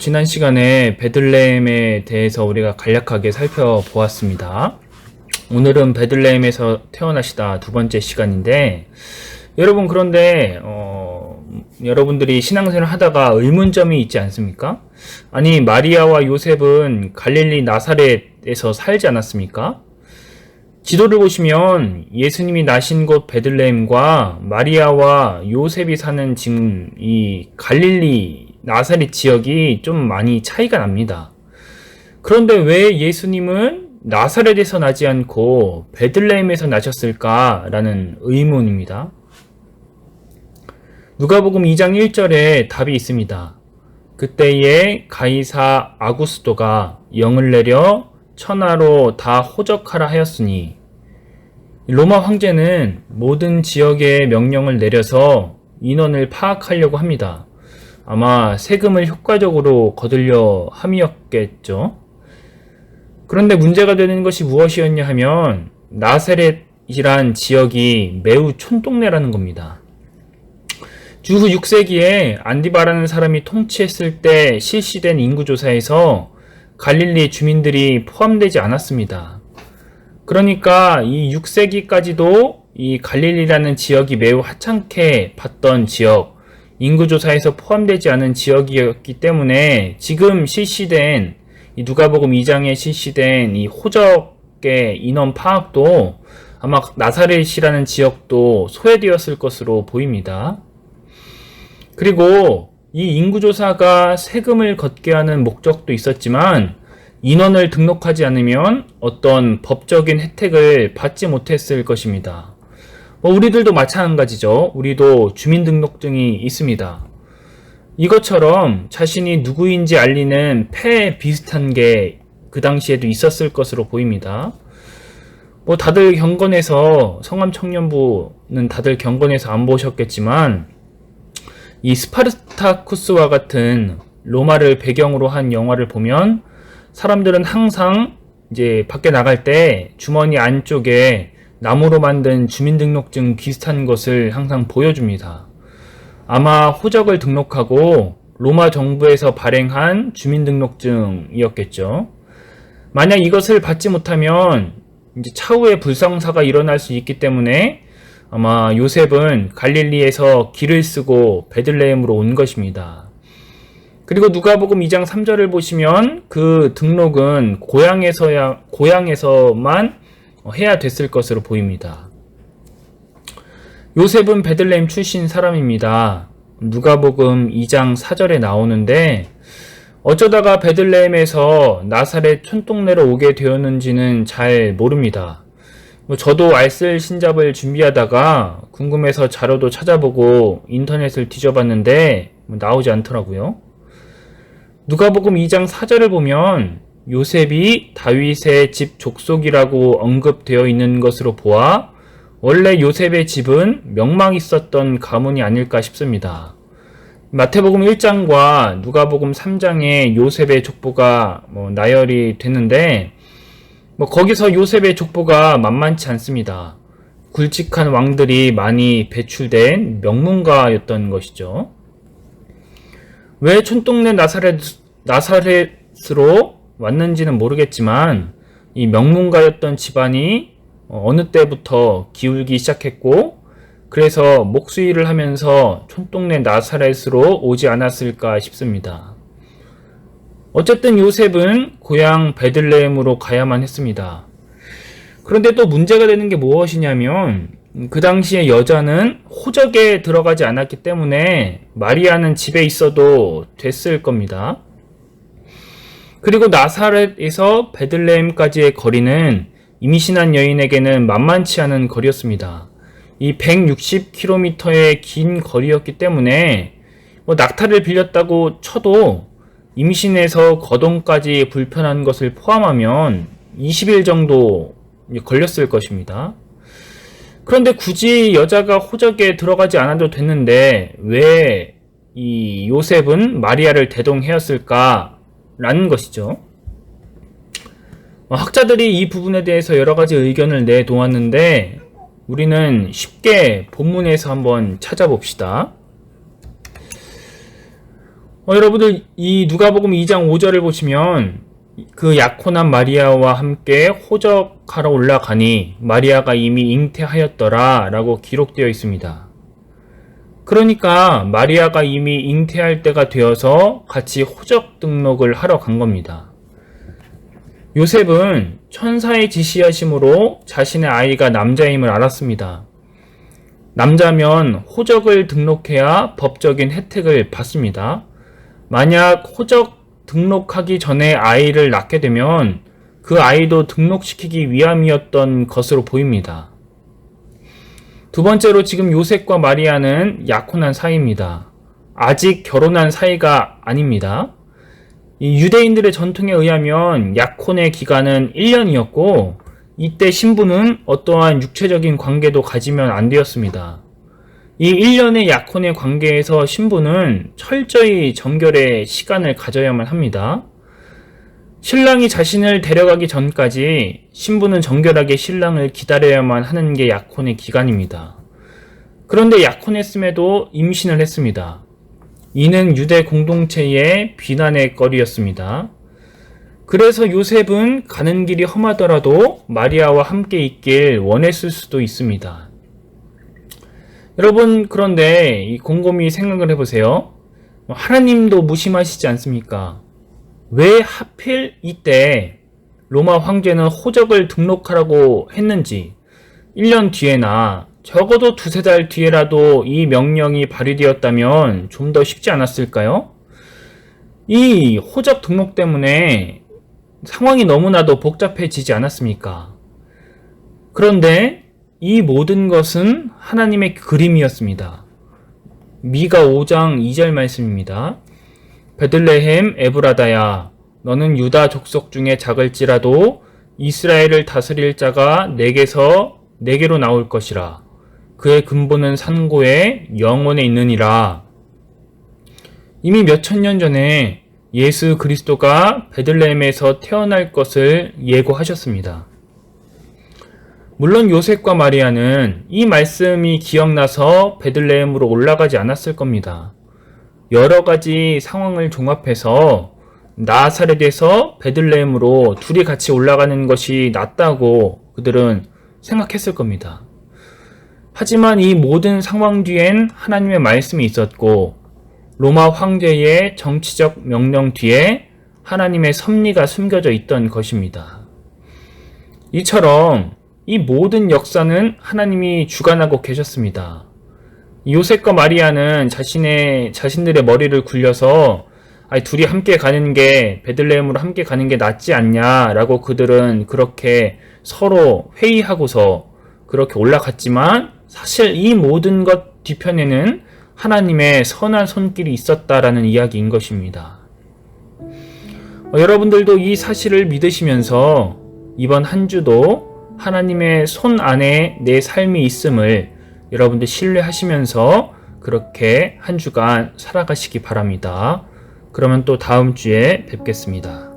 지난 시간에 베들레헴에 대해서 우리가 간략하게 살펴보았습니다. 오늘은 베들레헴에서 태어나시다 두 번째 시간인데, 여러분 그런데 여러분들이 신앙생활을 하다가 의문점이 있지 않습니까? 아니, 마리아와 요셉은 갈릴리 나사렛에서 살지 않았습니까? 지도를 보시면 예수님이 나신 곳 베들레헴과 마리아와 요셉이 사는 지금 이 갈릴리 나사렛 지역이 좀 많이 차이가 납니다. 그런데 왜 예수님은 나사렛에서 나지 않고 베들레헴에서 나셨을까라는 의문입니다. 누가복음 2장 1절에 답이 있습니다. 그때에 가이사 아구스도가 영을 내려 천하로 다 호적하라 하였으니, 로마 황제는 모든 지역에 명령을 내려서 인원을 파악하려고 합니다. 아마 세금을 효과적으로 거두려 함이었겠죠. 그런데 문제가 되는 것이 무엇이었냐 하면 나사렛이란 지역이 매우 촌동네라는 겁니다. 주후 6세기에 안디바라는 사람이 통치했을 때 실시된 인구조사에서 갈릴리 주민들이 포함되지 않았습니다. 그러니까 이 6세기까지도 이 갈릴리라는 지역이 매우 하찮게 봤던 지역, 인구조사에서 포함되지 않은 지역이었기 때문에 지금 실시된 이 누가복음 2장에 실시된 이 호적의 인원 파악도 아마 나사렛이라는 지역도 소외되었을 것으로 보입니다. 그리고 이 인구조사가 세금을 걷게 하는 목적도 있었지만 인원을 등록하지 않으면 어떤 법적인 혜택을 받지 못했을 것입니다. 우리들도 마찬가지죠. 우리도 주민등록증이 있습니다. 이것처럼 자신이 누구인지 알리는 패 비슷한 게 그 당시에도 있었을 것으로 보입니다. 다들 경건해서, 성함 청년부는 다들 경건해서 안 보셨겠지만, 이 스파르타쿠스와 같은 로마를 배경으로 한 영화를 보면 사람들은 항상 이제 밖에 나갈 때 주머니 안쪽에 나무로 만든 주민등록증 비슷한 것을 항상 보여줍니다. 아마 호적을 등록하고 로마 정부에서 발행한 주민등록증이었겠죠. 만약 이것을 받지 못하면 이제 차후에 불상사가 일어날 수 있기 때문에 아마 요셉은 갈릴리에서 길을 쓰고 베들레헴으로 온 것입니다. 그리고 누가복음 2장 3절을 보시면 그 등록은 고향에서만 해야 됐을 것으로 보입니다. 요셉은 베들레헴 출신 사람입니다. 누가복음 2장 4절에 나오는데, 어쩌다가 베들레헴에서 나사렛 촌동네로 오게 되었는지는 잘 모릅니다. 저도 알쓸 신잡을 준비하다가 궁금해서 자료도 찾아보고 인터넷을 뒤져봤는데 나오지 않더라고요. 누가복음 2장 4절을 보면 요셉이 다윗의 집 족속이라고 언급되어 있는 것으로 보아 원래 요셉의 집은 명망 있었던 가문이 아닐까 싶습니다. 마태복음 1장과 누가복음 3장에 요셉의 족보가 나열이 되는데 거기서 요셉의 족보가 만만치 않습니다. 굵직한 왕들이 많이 배출된 명문가였던 것이죠. 왜 촌동네 나사렛으로 왔는지는 모르겠지만 이 명문가였던 집안이 어느 때부터 기울기 시작했고, 그래서 목수일을 하면서 촌동네 나사렛으로 오지 않았을까 싶습니다. 어쨌든 요셉은 고향 베들레헴으로 가야만 했습니다. 그런데 또 문제가 되는 게 무엇이냐면 그 당시에 여자는 호적에 들어가지 않았기 때문에 마리아는 집에 있어도 됐을 겁니다. 그리고 나사렛에서 베들레헴까지의 거리는 임신한 여인에게는 만만치 않은 거리였습니다. 이 160km의 긴 거리였기 때문에 낙타를 빌렸다고 쳐도 임신에서 거동까지 불편한 것을 포함하면 20일 정도 걸렸을 것입니다. 그런데 굳이 여자가 호적에 들어가지 않아도 됐는데 왜 이 요셉은 마리아를 대동하였을까라는 것이죠. 학자들이 이 부분에 대해서 여러 가지 의견을 내놓았는데 우리는 쉽게 본문에서 한번 찾아봅시다. 여러분들 이 누가복음 2장 5절을 보시면 그 약혼한 마리아와 함께 호적하러 올라가니 마리아가 이미 잉태하였더라 라고 기록되어 있습니다. 그러니까 마리아가 이미 잉태할 때가 되어서 같이 호적 등록을 하러 간 겁니다. 요셉은 천사의 지시하심으로 자신의 아이가 남자임을 알았습니다. 남자면 호적을 등록해야 법적인 혜택을 받습니다. 만약 호적 등록하기 전에 아이를 낳게 되면 그 아이도 등록시키기 위함이었던 것으로 보입니다. 두 번째로 지금 요셉과 마리아는 약혼한 사이입니다. 아직 결혼한 사이가 아닙니다. 이 유대인들의 전통에 의하면 약혼의 기간은 1년이었고 이때 신부는 어떠한 육체적인 관계도 가지면 안 되었습니다. 이 1년의 약혼의 관계에서 신부는 철저히 정결의 시간을 가져야만 합니다. 신랑이 자신을 데려가기 전까지 신부는 정결하게 신랑을 기다려야만 하는 게 약혼의 기간입니다. 그런데 약혼했음에도 임신을 했습니다. 이는 유대 공동체의 비난의 거리였습니다. 그래서 요셉은 가는 길이 험하더라도 마리아와 함께 있길 원했을 수도 있습니다. 여러분, 그런데 곰곰이 생각을 해보세요. 하나님도 무심하시지 않습니까? 왜 하필 이때 로마 황제는 호적을 등록하라고 했는지 1년 뒤에나 적어도 2-3달 뒤에라도 이 명령이 발휘되었다면 좀 더 쉽지 않았을까요? 이 호적 등록 때문에 상황이 너무나도 복잡해지지 않았습니까? 그런데 이 모든 것은 하나님의 그림이었습니다. 미가 5장 2절 말씀입니다. 베들레헴 에브라다야, 너는 유다 족속 중에 작을지라도 이스라엘을 다스릴 자가 내게로 나올 것이라. 그의 근본은 산고에 영원에 있느니라. 이미 몇천 년 전에 예수 그리스도가 베들레헴에서 태어날 것을 예고하셨습니다. 물론 요셉과 마리아는 이 말씀이 기억나서 베들레헴으로 올라가지 않았을 겁니다. 여러 가지 상황을 종합해서 나사렛에서 베들레헴으로 둘이 같이 올라가는 것이 낫다고 그들은 생각했을 겁니다. 하지만 이 모든 상황 뒤엔 하나님의 말씀이 있었고 로마 황제의 정치적 명령 뒤에 하나님의 섭리가 숨겨져 있던 것입니다. 이처럼 이 모든 역사는 하나님이 주관하고 계셨습니다. 요셉과 마리아는 자신들의 머리를 굴려서 둘이 함께 가는 게 베들레헴으로 함께 가는 게 낫지 않냐라고 그들은 그렇게 서로 회의하고서 그렇게 올라갔지만 사실 이 모든 것 뒤편에는 하나님의 선한 손길이 있었다라는 이야기인 것입니다. 여러분들도 이 사실을 믿으시면서 이번 한 주도 하나님의 손 안에 내 삶이 있음을 여러분들 신뢰하시면서 그렇게 한 주간 살아가시기 바랍니다. 그러면 또 다음 주에 뵙겠습니다.